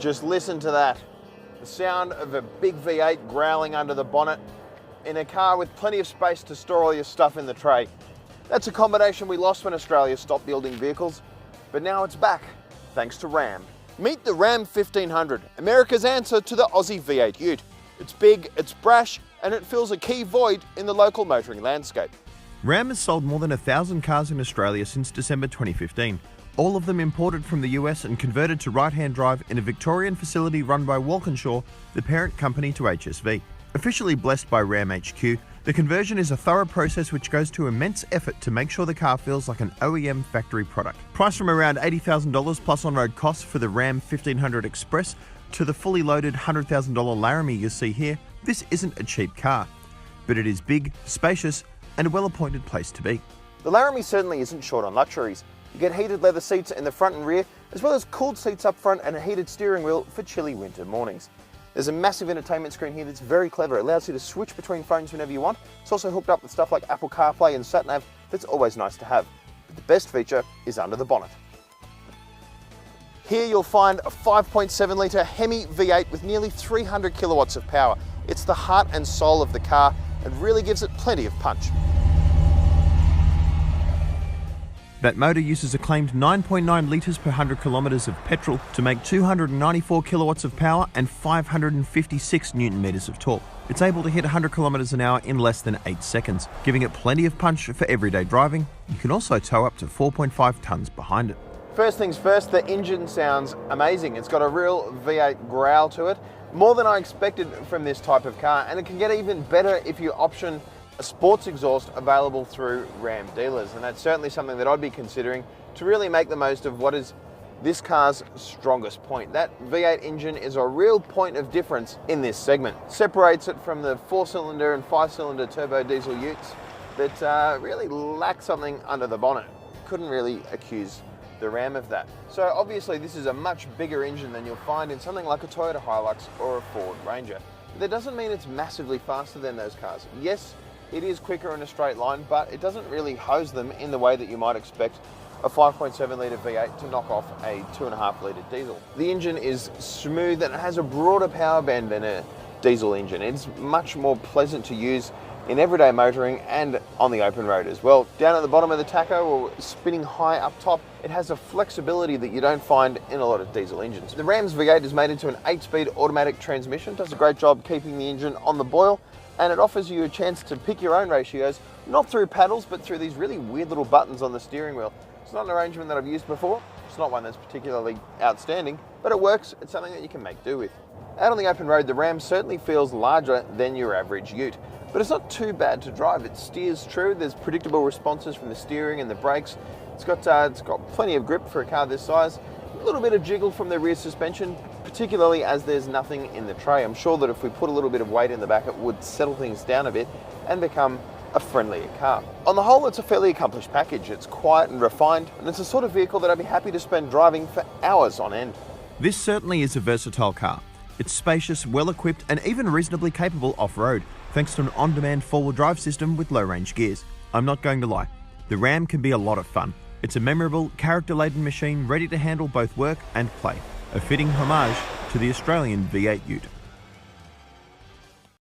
Just listen to that. The sound of a big V8 growling under the bonnet in a car with plenty of space to store all your stuff in the tray. That's a combination we lost when Australia stopped building vehicles, but now it's back, thanks to Ram. Meet the Ram 1500, America's answer to the Aussie V8 Ute. It's big, it's brash, and it fills a key void in the local motoring landscape. Ram has sold more than 1,000 cars in Australia since December 2015, all of them imported from the US and converted to right-hand drive in a Victorian facility run by Walkinshaw, the parent company to HSV. Officially blessed by Ram HQ, the conversion is a thorough process which goes to immense effort to make sure the car feels like an OEM factory product. Priced from around $80,000 plus on-road costs for the Ram 1500 Express to the fully loaded $100,000 Laramie you see here, this isn't a cheap car, but it is big, spacious, and a well-appointed place to be. The Laramie certainly isn't short on luxuries. You get heated leather seats in the front and rear, as well as cooled seats up front and a heated steering wheel for chilly winter mornings. There's a massive entertainment screen here that's very clever. It allows you to switch between phones whenever you want. It's also hooked up with stuff like Apple CarPlay and SatNav that's always nice to have. But the best feature is under the bonnet. Here you'll find a 5.7 litre Hemi V8 with nearly 300 kilowatts of power. It's the heart and soul of the car and really gives it plenty of punch. That motor uses a claimed 9.9 litres per 100 kilometres of petrol to make 294 kilowatts of power and 556 newton metres of torque. It's able to hit 100 kilometres an hour in less than 8 seconds, giving it plenty of punch for everyday driving. You can also tow up to 4.5 tonnes behind it. First things first, the engine sounds amazing. It's got a real V8 growl to it, more than I expected from this type of car, and it can get even better if you option a sports exhaust available through Ram dealers, and that's certainly something that I'd be considering to really make the most of what is this car's strongest point. That V8 engine is a real point of difference in this segment. Separates it from the 4-cylinder and 5-cylinder turbo diesel utes that really lack something under the bonnet. Couldn't really accuse the Ram of that. So obviously this is a much bigger engine than you'll find in something like a Toyota Hilux or a Ford Ranger. But that doesn't mean it's massively faster than those cars. Yes, it is quicker in a straight line, but it doesn't really hose them in the way that you might expect a 5.7 litre V8 to knock off a 2.5 litre diesel. The engine is smooth and it has a broader power band than a diesel engine. It's much more pleasant to use in everyday motoring and on the open road as well. Down at the bottom of the tacho or spinning high up top, it has a flexibility that you don't find in a lot of diesel engines. The Ram's V8 is made into an 8-speed automatic transmission, does a great job keeping the engine on the boil, and it offers you a chance to pick your own ratios, not through paddles, but through these really weird little buttons on the steering wheel. It's not an arrangement that I've used before. It's not one that's particularly outstanding, but it works. It's something that you can make do with. Out on the open road, the Ram certainly feels larger than your average ute, but it's not too bad to drive. It steers true. There's predictable responses from the steering and the brakes. It's got plenty of grip for a car this size. A little bit of jiggle from the rear suspension, particularly as there's nothing in the tray. I'm sure that if we put a little bit of weight in the back, it would settle things down a bit and become a friendlier car. On the whole, it's a fairly accomplished package. It's quiet and refined, and it's the sort of vehicle that I'd be happy to spend driving for hours on end. This certainly is a versatile car. It's spacious, well-equipped, and even reasonably capable off-road, thanks to an on-demand four-wheel drive system with low-range gears. I'm not going to lie, the Ram can be a lot of fun. It's a memorable, character-laden machine ready to handle both work and play. A fitting homage to the Australian V8 Ute.